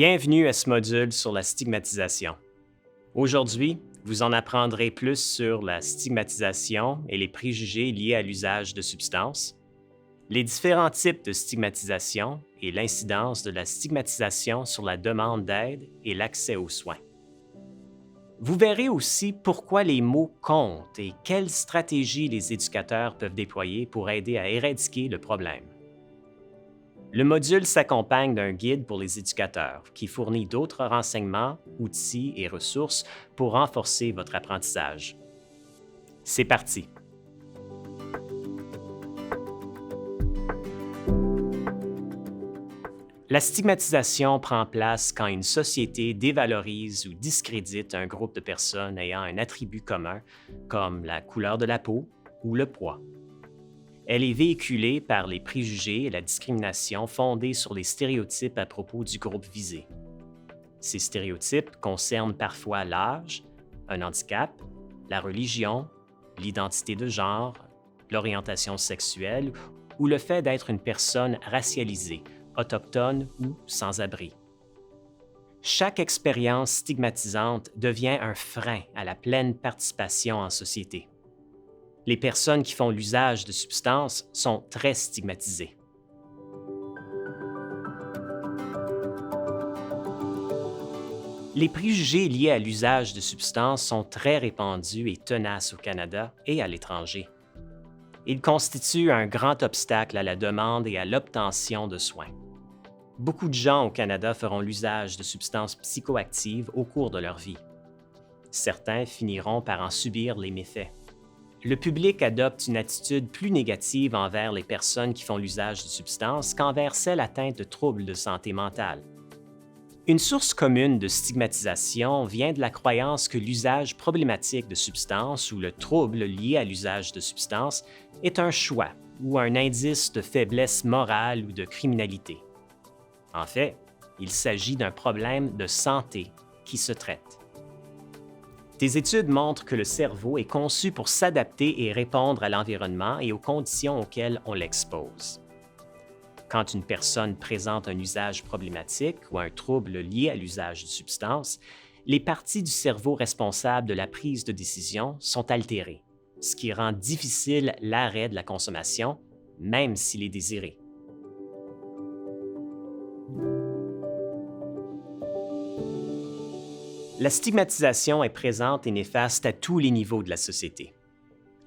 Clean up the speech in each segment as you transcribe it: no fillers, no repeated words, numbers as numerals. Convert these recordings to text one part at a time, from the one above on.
Bienvenue à ce module sur la stigmatisation. Aujourd'hui, vous en apprendrez plus sur la stigmatisation et les préjugés liés à l'usage de substances, les différents types de stigmatisation et l'incidence de la stigmatisation sur la demande d'aide et l'accès aux soins. Vous verrez aussi pourquoi les mots comptent et quelles stratégies les éducateurs peuvent déployer pour aider à éradiquer le problème. Le module s'accompagne d'un guide pour les éducateurs qui fournit d'autres renseignements, outils et ressources pour renforcer votre apprentissage. C'est parti! La stigmatisation prend place quand une société dévalorise ou discrédite un groupe de personnes ayant un attribut commun, comme la couleur de la peau ou le poids. Elle est véhiculée par les préjugés et la discrimination fondés sur les stéréotypes à propos du groupe visé. Ces stéréotypes concernent parfois l'âge, un handicap, la religion, l'identité de genre, l'orientation sexuelle ou le fait d'être une personne racialisée, autochtone ou sans-abri. Chaque expérience stigmatisante devient un frein à la pleine participation en société. Les personnes qui font l'usage de substances sont très stigmatisées. Les préjugés liés à l'usage de substances sont très répandus et tenaces au Canada et à l'étranger. Ils constituent un grand obstacle à la demande et à l'obtention de soins. Beaucoup de gens au Canada feront l'usage de substances psychoactives au cours de leur vie. Certains finiront par en subir les méfaits. Le public adopte une attitude plus négative envers les personnes qui font l'usage de substances qu'envers celles atteintes de troubles de santé mentale. Une source commune de stigmatisation vient de la croyance que l'usage problématique de substances ou le trouble lié à l'usage de substances est un choix ou un indice de faiblesse morale ou de criminalité. En fait, il s'agit d'un problème de santé qui se traite. Des études montrent que le cerveau est conçu pour s'adapter et répondre à l'environnement et aux conditions auxquelles on l'expose. Quand une personne présente un usage problématique ou un trouble lié à l'usage de substances, les parties du cerveau responsables de la prise de décision sont altérées, ce qui rend difficile l'arrêt de la consommation, même s'il est désiré. La stigmatisation est présente et néfaste à tous les niveaux de la société.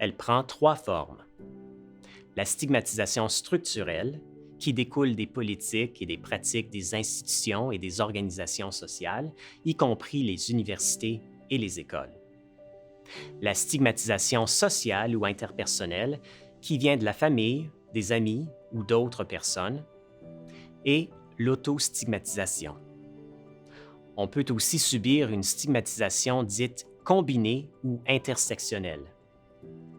Elle prend trois formes. La stigmatisation structurelle, qui découle des politiques et des pratiques des institutions et des organisations sociales, y compris les universités et les écoles. La stigmatisation sociale ou interpersonnelle, qui vient de la famille, des amis ou d'autres personnes. Et l'autostigmatisation. On peut aussi subir une stigmatisation dite combinée ou intersectionnelle.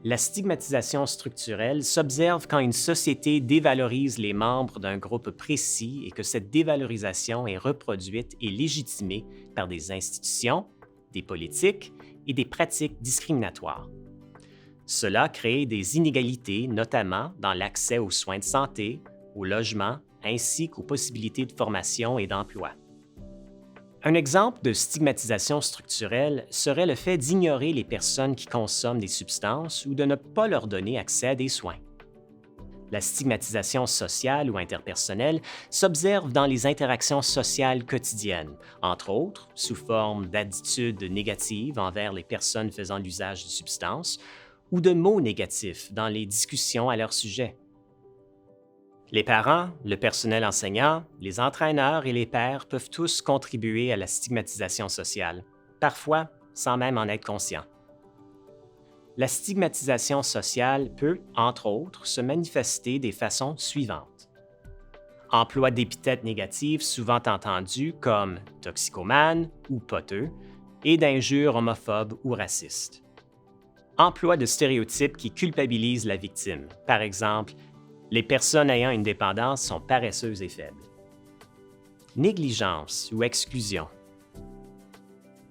La stigmatisation structurelle s'observe quand une société dévalorise les membres d'un groupe précis et que cette dévalorisation est reproduite et légitimée par des institutions, des politiques et des pratiques discriminatoires. Cela crée des inégalités, notamment dans l'accès aux soins de santé, au logement, ainsi qu'aux possibilités de formation et d'emploi. Un exemple de stigmatisation structurelle serait le fait d'ignorer les personnes qui consomment des substances ou de ne pas leur donner accès à des soins. La stigmatisation sociale ou interpersonnelle s'observe dans les interactions sociales quotidiennes, entre autres sous forme d'attitudes négatives envers les personnes faisant l'usage de substances ou de mots négatifs dans les discussions à leur sujet. Les parents, le personnel enseignant, les entraîneurs et les pairs peuvent tous contribuer à la stigmatisation sociale, parfois sans même en être conscients. La stigmatisation sociale peut, entre autres, se manifester des façons suivantes. Emploi d'épithètes négatives souvent entendues comme toxicomane ou poteux et d'injures homophobes ou racistes. Emploi de stéréotypes qui culpabilisent la victime, par exemple, les personnes ayant une dépendance sont paresseuses et faibles. Négligence ou exclusion.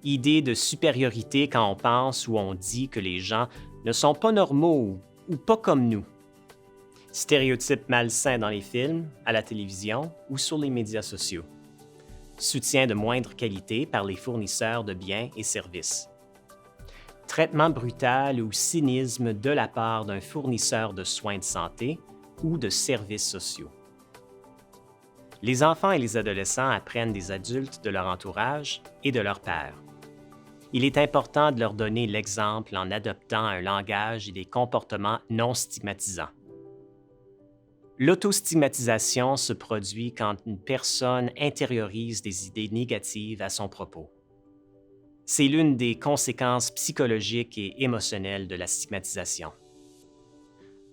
Idée de supériorité quand on pense ou on dit que les gens ne sont pas normaux ou pas comme nous. Stéréotypes malsains dans les films, à la télévision ou sur les médias sociaux. soutien de moindre qualité par les fournisseurs de biens et services, traitement brutal ou cynisme de la part d'un fournisseur de soins de santé ou de services sociaux. Les enfants et les adolescents apprennent des adultes de leur entourage et de leurs pairs. Il est important de leur donner l'exemple en adoptant un langage et des comportements non stigmatisants. L'autostigmatisation se produit quand une personne intériorise des idées négatives à son propos. C'est l'une des conséquences psychologiques et émotionnelles de la stigmatisation.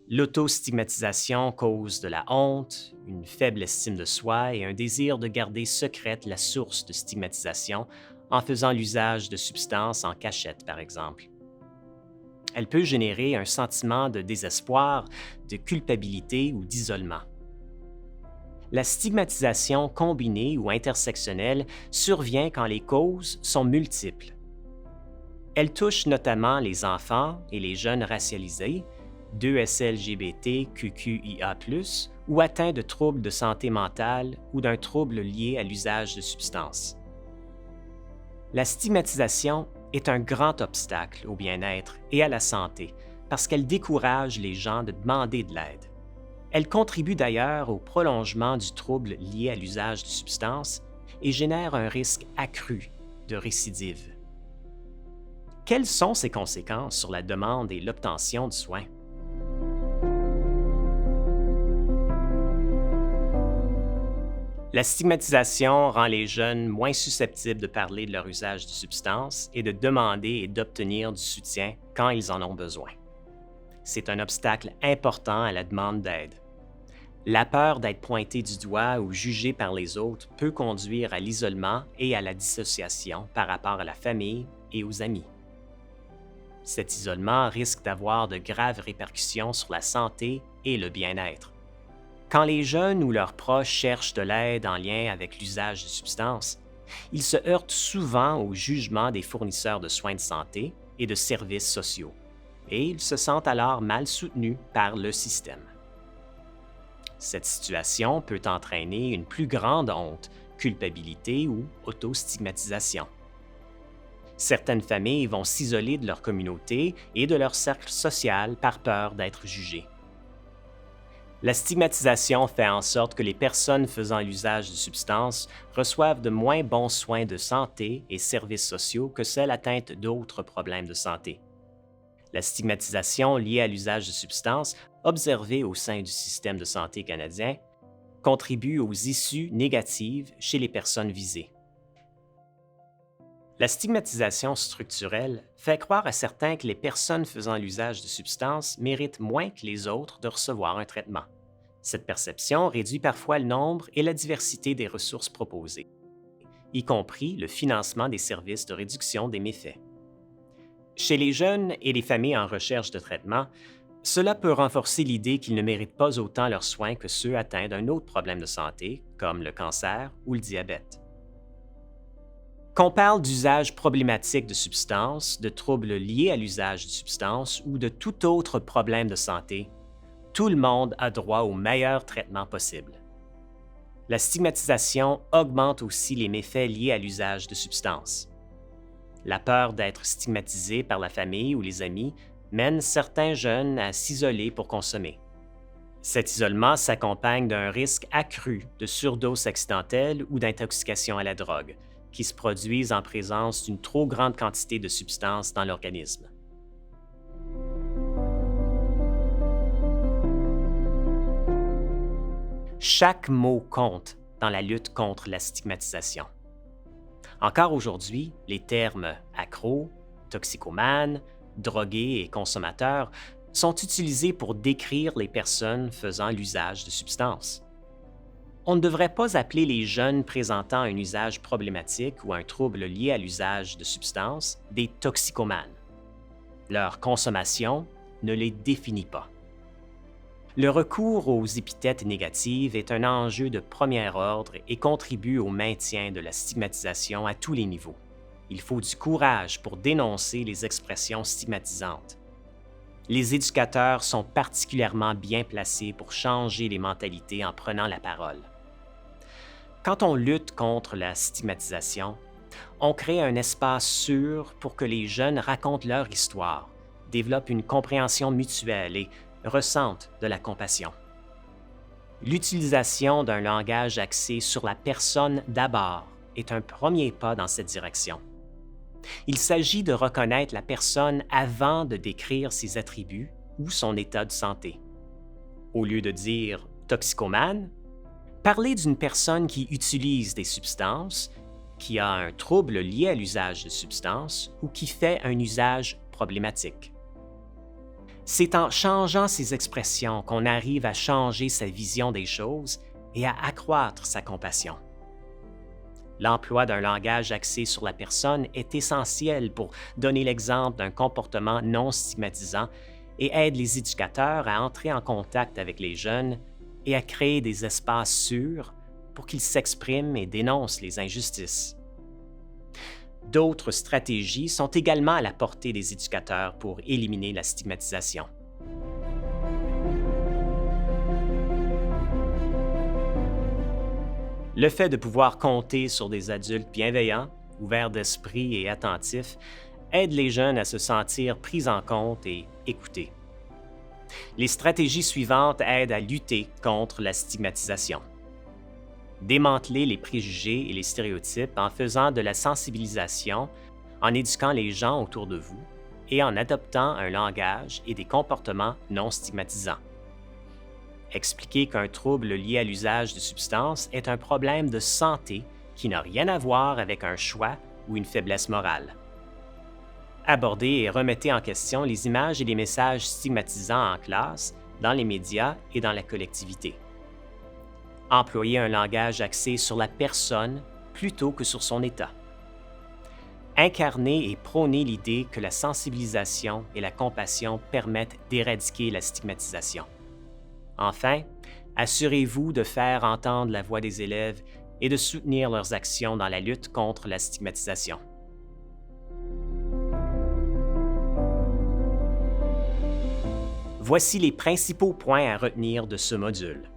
L'autostigmatisation cause de la honte, une faible estime de soi et un désir de garder secrète la source de stigmatisation en faisant l'usage de substances en cachette, par exemple. Elle peut générer un sentiment de désespoir, de culpabilité ou d'isolement. La stigmatisation combinée ou intersectionnelle survient quand les causes sont multiples. Elle touche notamment les enfants et les jeunes racialisés, 2SLGBT, QQIA+, ou atteints de troubles de santé mentale ou d'un trouble lié à l'usage de substances. La stigmatisation est un grand obstacle au bien-être et à la santé parce qu'elle décourage les gens de demander de l'aide. Elle contribue d'ailleurs au prolongement du trouble lié à l'usage de substances et génère un risque accru de récidive. Quelles sont ses conséquences sur la demande et l'obtention de soins? La stigmatisation rend les jeunes moins susceptibles de parler de leur usage de substances et de demander et d'obtenir du soutien quand ils en ont besoin. C'est un obstacle important à la demande d'aide. La peur d'être pointé du doigt ou jugé par les autres peut conduire à l'isolement et à la dissociation par rapport à la famille et aux amis. Cet isolement risque d'avoir de graves répercussions sur la santé et le bien-être. Quand les jeunes ou leurs proches cherchent de l'aide en lien avec l'usage de substances, ils se heurtent souvent au jugement des fournisseurs de soins de santé et de services sociaux, et ils se sentent alors mal soutenus par le système. Cette situation peut entraîner une plus grande honte, culpabilité ou autostigmatisation. Certaines familles vont s'isoler de leur communauté et de leur cercle social par peur d'être jugées. La stigmatisation fait en sorte que les personnes faisant l'usage de substances reçoivent de moins bons soins de santé et services sociaux que celles atteintes d'autres problèmes de santé. La stigmatisation liée à l'usage de substances, observée au sein du système de santé canadien, contribue aux issues négatives chez les personnes visées. La stigmatisation structurelle fait croire à certains que les personnes faisant l'usage de substances méritent moins que les autres de recevoir un traitement. Cette perception réduit parfois le nombre et la diversité des ressources proposées, y compris le financement des services de réduction des méfaits. Chez les jeunes et les familles en recherche de traitement, cela peut renforcer l'idée qu'ils ne méritent pas autant leurs soins que ceux atteints d'un autre problème de santé, comme le cancer ou le diabète. Qu'on parle d'usage problématique de substances, de troubles liés à l'usage de substances ou de tout autre problème de santé, tout le monde a droit au meilleur traitement possible. La stigmatisation augmente aussi les méfaits liés à l'usage de substances. La peur d'être stigmatisé par la famille ou les amis mène certains jeunes à s'isoler pour consommer. Cet isolement s'accompagne d'un risque accru de surdose accidentelle ou d'intoxication à la drogue, qui se produisent en présence d'une trop grande quantité de substances dans l'organisme. Chaque mot compte dans la lutte contre la stigmatisation. Encore aujourd'hui, les termes accro, toxicomane, drogué et consommateur sont utilisés pour décrire les personnes faisant l'usage de substances. On ne devrait pas appeler les jeunes présentant un usage problématique ou un trouble lié à l'usage de substances des toxicomanes. Leur consommation ne les définit pas. Le recours aux épithètes négatives est un enjeu de premier ordre et contribue au maintien de la stigmatisation à tous les niveaux. Il faut du courage pour dénoncer les expressions stigmatisantes. Les éducateurs sont particulièrement bien placés pour changer les mentalités en prenant la parole. Quand on lutte contre la stigmatisation, on crée un espace sûr pour que les jeunes racontent leur histoire, développent une compréhension mutuelle et ressentent de la compassion. L'utilisation d'un langage axé sur la personne d'abord est un premier pas dans cette direction. Il s'agit de reconnaître la personne avant de décrire ses attributs ou son état de santé. Au lieu de dire toxicomane, parlez d'une personne qui utilise des substances, qui a un trouble lié à l'usage de substances ou qui fait un usage problématique. C'est en changeant ces expressions qu'on arrive à changer sa vision des choses et à accroître sa compassion. L'emploi d'un langage axé sur la personne est essentiel pour donner l'exemple d'un comportement non stigmatisant et aide les éducateurs à entrer en contact avec les jeunes et à créer des espaces sûrs pour qu'ils s'expriment et dénoncent les injustices. D'autres stratégies sont également à la portée des éducateurs pour éliminer la stigmatisation. Le fait de pouvoir compter sur des adultes bienveillants, ouverts d'esprit et attentifs aide les jeunes à se sentir pris en compte et écoutés. Les stratégies suivantes aident à lutter contre la stigmatisation. Démanteler les préjugés et les stéréotypes en faisant de la sensibilisation, en éduquant les gens autour de vous et en adoptant un langage et des comportements non stigmatisants. Expliquer qu'un trouble lié à l'usage de substances est un problème de santé qui n'a rien à voir avec un choix ou une faiblesse morale. Abordez et remettez en question les images et les messages stigmatisants en classe, dans les médias et dans la collectivité. Employez un langage axé sur la personne plutôt que sur son état. Incarnez et prônez l'idée que la sensibilisation et la compassion permettent d'éradiquer la stigmatisation. Enfin, assurez-vous de faire entendre la voix des élèves et de soutenir leurs actions dans la lutte contre la stigmatisation. Voici les principaux points à retenir de ce module.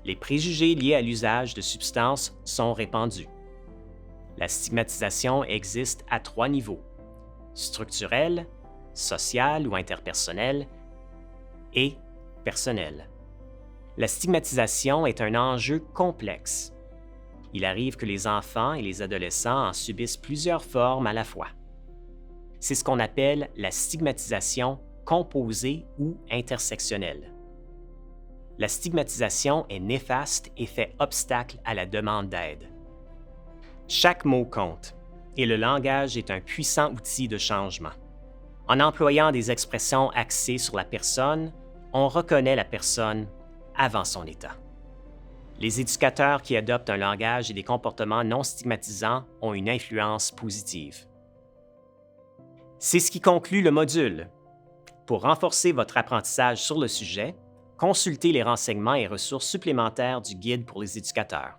Les préjugés liés à l'usage de substances sont répandus. La stigmatisation existe à 3 niveaux: structurel, social ou interpersonnel et personnel. La stigmatisation est un enjeu complexe. Il arrive que les enfants et les adolescents en subissent plusieurs formes à la fois. C'est ce qu'on appelle la stigmatisation composée ou intersectionnelle. La stigmatisation est néfaste et fait obstacle à la demande d'aide. Chaque mot compte, et le langage est un puissant outil de changement. En employant des expressions axées sur la personne, on reconnaît la personne avant son état. Les éducateurs qui adoptent un langage et des comportements non stigmatisants ont une influence positive. C'est ce qui conclut le module. Pour renforcer votre apprentissage sur le sujet, consultez les renseignements et ressources supplémentaires du Guide pour les éducateurs.